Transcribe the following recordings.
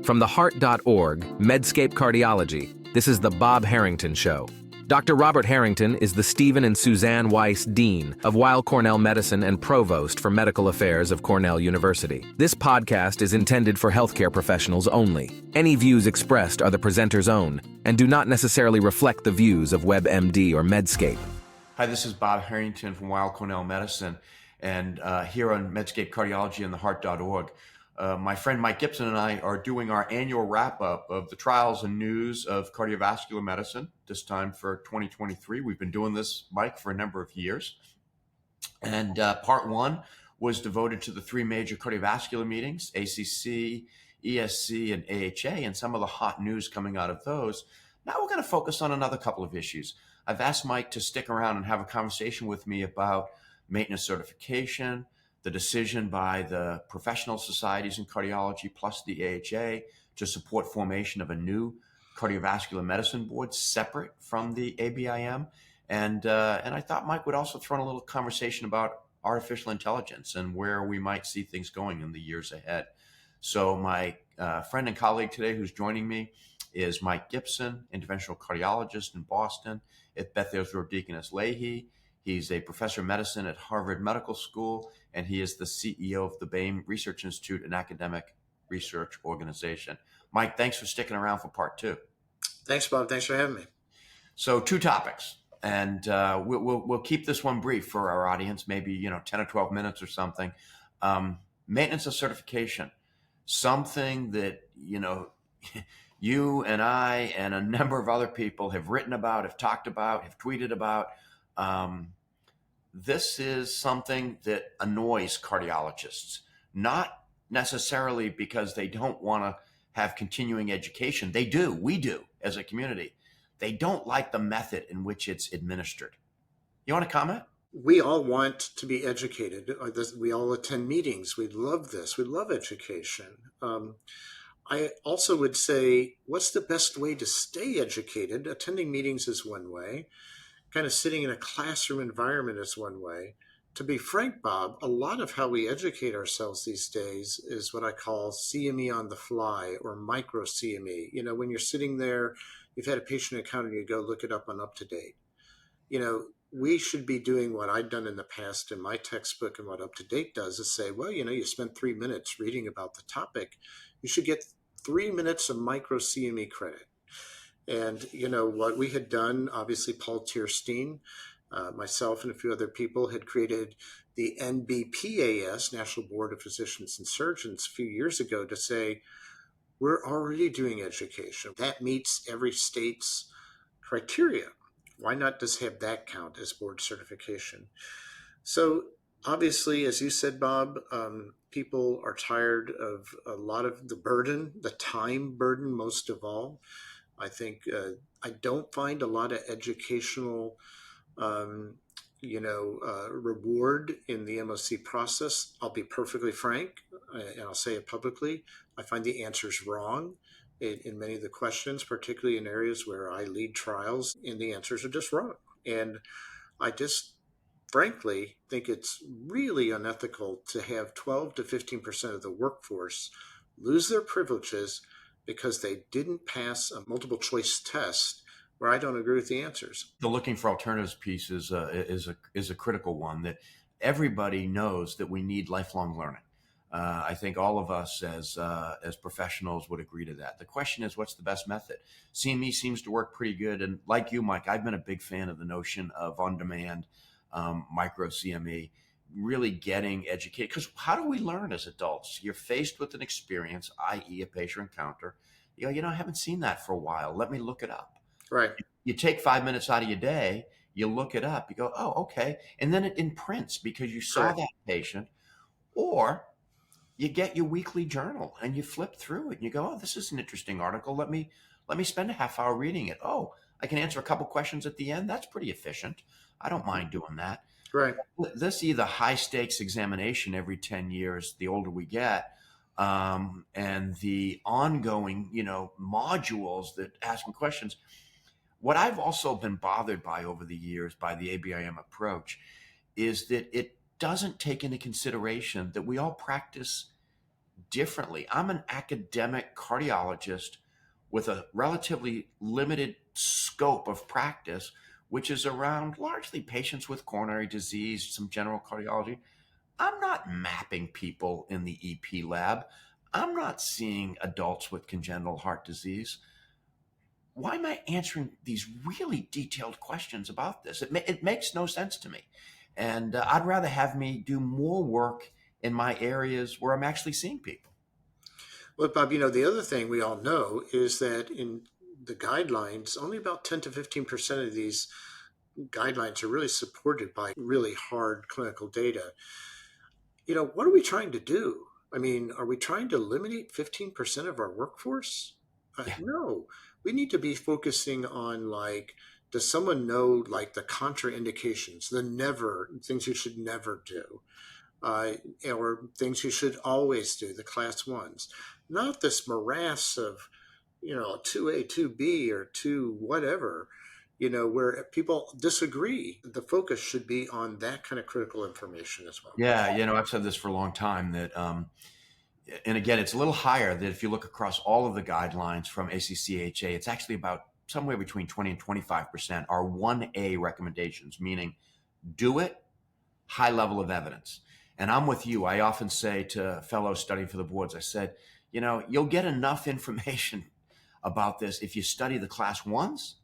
From the heart.org, Medscape Cardiology, this is the Bob Harrington Show. Dr. Robert Harrington is the Stephen and Suzanne Weiss Dean of Weill Cornell Medicine and Provost for Medical Affairs of Cornell University. This podcast is intended for healthcare professionals only. Any views expressed are the presenter's own and do not necessarily reflect the views of WebMD or Medscape. Hi, this is Bob Harrington from Weill Cornell Medicine, and here on Medscape Cardiology and the heart.org. My friend Mike Gibson and I are doing our annual wrap-up of the trials and news of cardiovascular medicine, this time for 2023. We've been doing this, Mike, for a number of years. And part one was devoted to the three major cardiovascular meetings, ACC, ESC, and AHA, and some of the hot news coming out of those. Now we're going to focus on another couple of issues. I've asked Mike to stick around and have a conversation with me about maintenance certification, the decision by the professional societies in cardiology plus the AHA to support formation of a new cardiovascular medicine board separate from the ABIM. And I thought Mike would also throw in a little conversation about artificial intelligence and where we might see things going in the years ahead. So my friend and colleague today who's joining me is Mike Gibson, interventional cardiologist in Boston at Beth Israel Deaconess Lahey. He's a professor of medicine at Harvard Medical School, and he is the CEO of the Baim Research Institute, an academic research organization. Mike, thanks for sticking around for part two. Thanks, Bob. Thanks for having me. So two topics, and we'll keep this one brief for our audience, maybe 10 or 12 minutes or something. Maintenance of certification, something that you and I and a number of other people have written about, have talked about, have tweeted about. This is something that annoys cardiologists, not necessarily because they don't want to have continuing education. They do. We do as a community. They don't like the method in which it's administered. You want to comment? We all want to be educated. We all attend meetings. We love this. We love education. I also would say, what's the best way to stay educated? Attending meetings is one way. Kind of sitting in a classroom environment is one way. To be frank, Bob, a lot of how we educate ourselves these days is what I call CME on the fly or micro CME. When you're sitting there, you've had a patient encounter, you go look it up on UpToDate. We should be doing what I've done in the past in my textbook, and what UpToDate does is say, well, you spent 3 minutes reading about the topic. You should get 3 minutes of micro CME credit. And, what we had done, obviously, Paul Tierstein, myself and a few other people had created the NBPAS, National Board of Physicians and Surgeons, a few years ago to say, we're already doing education. That meets every state's criteria. Why not just have that count as board certification? So obviously, as you said, Bob, people are tired of a lot of the burden, the time burden most of all. I think I don't find a lot of educational, reward in the MOC process. I'll be perfectly frank, and I'll say it publicly. I find the answers wrong in many of the questions, particularly in areas where I lead trials, and the answers are just wrong. And I just frankly think it's really unethical to have 12 to 15% of the workforce lose their privileges because they didn't pass a multiple choice test where I don't agree with the answers. The looking for alternatives piece is a critical one, that everybody knows that we need lifelong learning. I think all of us as professionals would agree to that. The question is, what's the best method? CME seems to work pretty good. And like you, Mike, I've been a big fan of the notion of on-demand micro CME, really getting educated. Because how do we learn as adults? You're faced with an experience, i.e. a patient encounter. I haven't seen that for a while. Let me look it up. Right. You take 5 minutes out of your day, you look it up, you go, oh, okay. And then it imprints because you saw that patient. Or you get your weekly journal and you flip through it and you go, oh, this is an interesting article. Let me spend a half hour reading it. Oh, I can answer a couple questions at the end. That's pretty efficient. I don't mind doing that. Right. This either high stakes examination every 10 years, the older we get, and the ongoing, modules that asking questions. What I've also been bothered by over the years by the ABIM approach is that it doesn't take into consideration that we all practice differently. I'm an academic cardiologist with a relatively limited scope of practice, which is around largely patients with coronary disease, some general cardiology. I'm not mapping people in the EP lab. I'm not seeing adults with congenital heart disease. Why am I answering these really detailed questions about this? It makes no sense to me. And I'd rather have me do more work in my areas where I'm actually seeing people. Well, Bob, the other thing we all know is that in the guidelines, only about 10 to 15% of these guidelines are really supported by really hard clinical data. What are we trying to do? I mean, are we trying to eliminate 15% of our workforce? Yeah. No, we need to be focusing on does someone know the contraindications, things you should never do, or things you should always do, the class ones, not this morass of, 2A, 2B, or 2 whatever, where people disagree. The focus should be on that kind of critical information as well. Yeah, I've said this for a long time that, and again, it's a little higher that if you look across all of the guidelines from ACCHA, it's actually about somewhere between 20 and 25% are 1A recommendations, meaning do it, high level of evidence. And I'm with you. I often say to fellows studying for the boards, I said, you'll get enough information about this if you study the class ones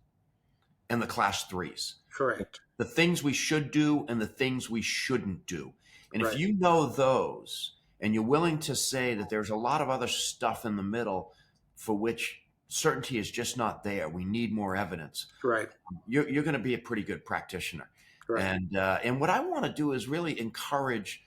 and the class threes. Correct. The things we should do and the things we shouldn't do. And Right. if you know those and you're willing to say that there's a lot of other stuff in the middle for which certainty is just not there, we need more evidence. Right. You're going to be a pretty good practitioner. Right. And what I want to do is really encourage,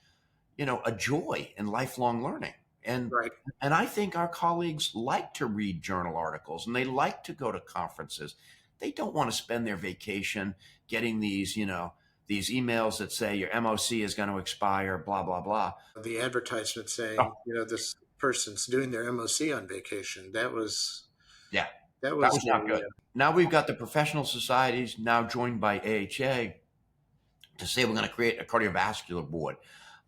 a joy in lifelong learning. And Right. and I think our colleagues like to read journal articles and they like to go to conferences. They don't want to spend their vacation getting these emails that say your MOC is going to expire, blah, blah, blah. The advertisement saying, this person's doing their MOC on vacation. That was not good. Now we've got the professional societies now joined by AHA to say we're going to create a cardiovascular board.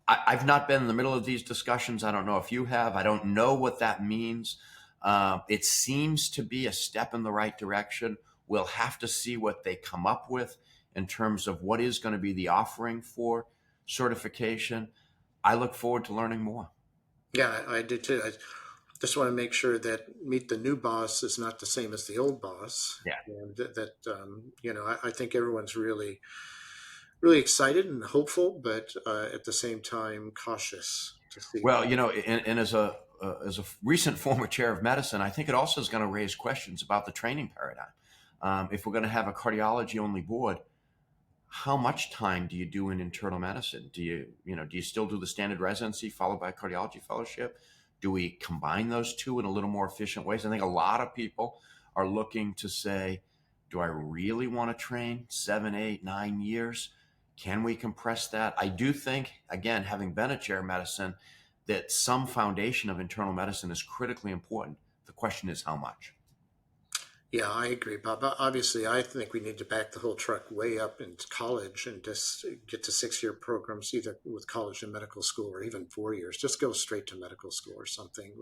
I've not been in the middle of these discussions. I don't know if you have. I don't know what that means. It seems to be a step in the right direction. We'll have to see what they come up with in terms of what is going to be the offering for certification. I look forward to learning more. Yeah, I do too. I just want to make sure that meet the new boss is not the same as the old boss. Yeah. And I think everyone's really, really excited and hopeful, but at the same time cautious to see. Well, and as a recent former chair of medicine, I think it also is going to raise questions about the training paradigm. If we're going to have a cardiology only board, how much time do you do in internal medicine? Do you still do the standard residency followed by a cardiology fellowship? Do we combine those two in a little more efficient ways? I think a lot of people are looking to say, do I really want to train 7, 8, 9 years? Can we compress that? I do think, again, having been a chair of medicine, that some foundation of internal medicine is critically important. The question is how much? Yeah, I agree, Bob. Obviously, I think we need to back the whole truck way up into college and just get to 6-year programs, either with college and medical school or even 4 years. Just go straight to medical school or something.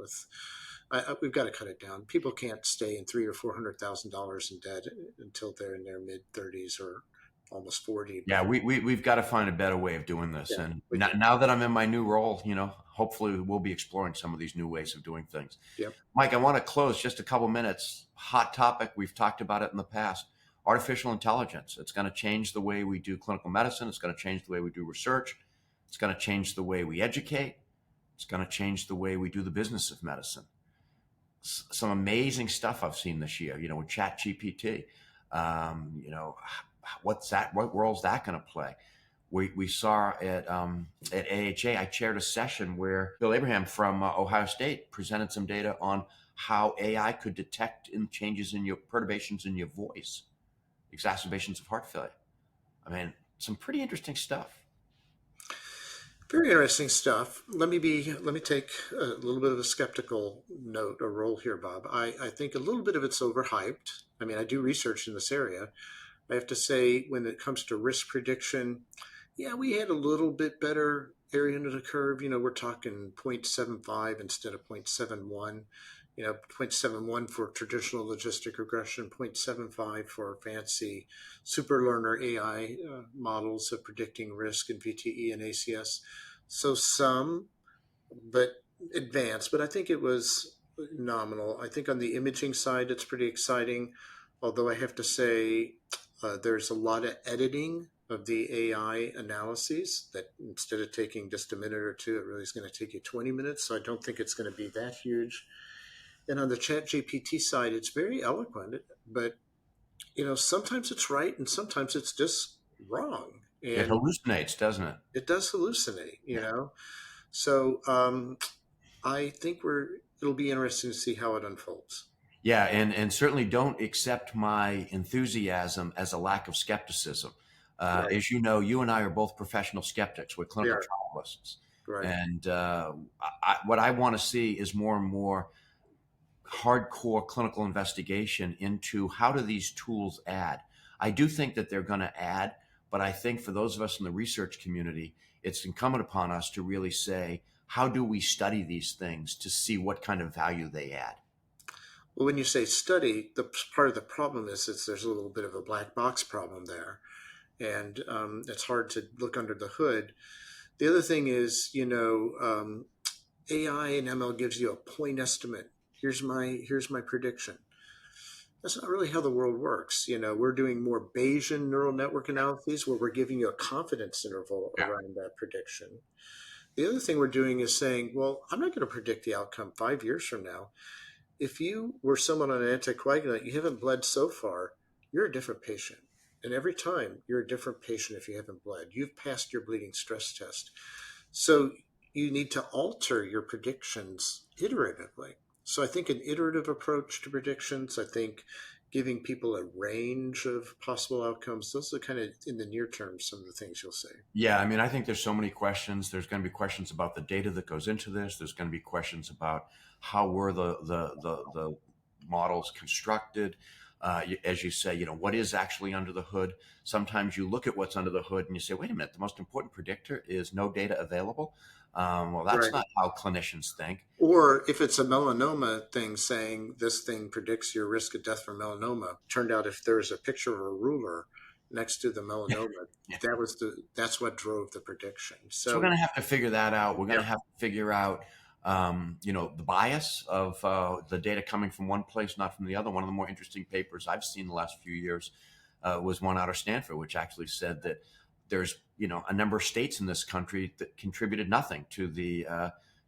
We've got to cut it down. People can't stay in $300,000 or $400,000 in debt until they're in their mid-30s or almost 40. Yeah, we've got to find a better way of doing this. Yeah, and now that I'm in my new role, hopefully we'll be exploring some of these new ways of doing things. Yep. Mike, I want to close just a couple minutes. Hot topic. We've talked about it in the past. Artificial intelligence. It's going to change the way we do clinical medicine. It's going to change the way we do research. It's going to change the way we educate. It's going to change the way we do the business of medicine. Some amazing stuff I've seen this year, with ChatGPT. What's that? What role's that going to play? We saw at AHA, I chaired a session where Bill Abraham from Ohio State presented some data on how AI could detect changes in your perturbations in your voice, exacerbations of heart failure. I mean, some pretty interesting stuff. Very interesting stuff. Let me take a little bit of a skeptical note or role here, Bob. I think a little bit of it's overhyped. I mean, I do research in this area. I have to say, when it comes to risk prediction, yeah, we had a little bit better area under the curve, we're talking 0.75 instead of 0.71. 0.71 for traditional logistic regression, 0.75 for fancy superlearner AI models of predicting risk in VTE and ACS. So some, but advanced, but I think it was nominal. I think on the imaging side, it's pretty exciting. Although I have to say, there's a lot of editing of the AI analyses that instead of taking just a minute or two, it really is going to take you 20 minutes. So I don't think it's going to be that huge. And on the chat GPT side, it's very eloquent, but sometimes it's right and sometimes it's just wrong. And it hallucinates, doesn't it? It does hallucinate, So I think it'll be interesting to see how it unfolds. Yeah, and certainly don't accept my enthusiasm as a lack of skepticism. Right. As you know, you and I are both professional skeptics. We're clinical trialists. Right. And what I want to see is more and more hardcore clinical investigation into how do these tools add. I do think that they're going to add, but I think for those of us in the research community, it's incumbent upon us to really say, how do we study these things to see what kind of value they add? Well, when you say study, the part of the problem is there's a little bit of a black box problem there, and it's hard to look under the hood. The other thing is, AI and ML gives you a point estimate. Here's my prediction. That's not really how the world works. We're doing more Bayesian neural network analyses where we're giving you a confidence interval around that prediction. The other thing we're doing is saying, well, I'm not going to predict the outcome 5 years from now. If you were someone on an anticoagulant, you haven't bled so far, you're a different patient. And every time you're a different patient if you haven't bled. You've passed your bleeding stress test. So you need to alter your predictions iteratively. So I think an iterative approach to predictions, I think giving people a range of possible outcomes, those are kind of in the near term, some of the things you'll say. Yeah, I mean, I think there's so many questions. There's going to be questions about the data that goes into this. There's going to be questions about how were the models constructed. As you say, what is actually under the hood? Sometimes you look at what's under the hood and you say, wait a minute, the most important predictor is no data available. Well, that's not how clinicians think. Or if it's a melanoma thing saying this thing predicts your risk of death from melanoma, turned out if there's a picture of a ruler next to the melanoma, that's what drove the prediction. So we're going to have to figure that out. We're going to have to figure out the bias of the data coming from one place, not from the other. One of the more interesting papers I've seen the last few years was one out of Stanford, which actually said that there's a number of states in this country that contributed nothing to the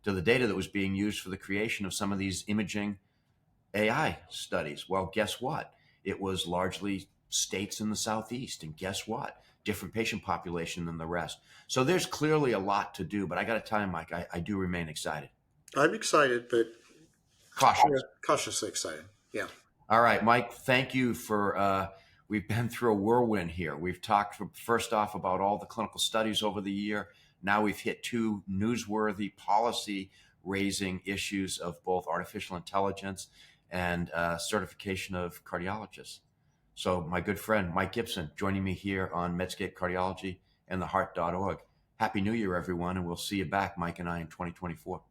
data that was being used for the creation of some of these imaging AI studies. Well, guess what? It was largely states in the Southeast, and guess what? Different patient population than the rest. So there's clearly a lot to do, but I got to tell you, Mike, I do remain excited. I'm excited, but cautiously excited. Yeah. All right, Mike, thank you for, we've been through a whirlwind here. We've talked first off about all the clinical studies over the year. Now we've hit two newsworthy policy raising issues of both artificial intelligence and certification of cardiologists. So my good friend, Mike Gibson, joining me here on Medscape Cardiology and theheart.org. Happy New Year, everyone, and we'll see you back, Mike and I, in 2024.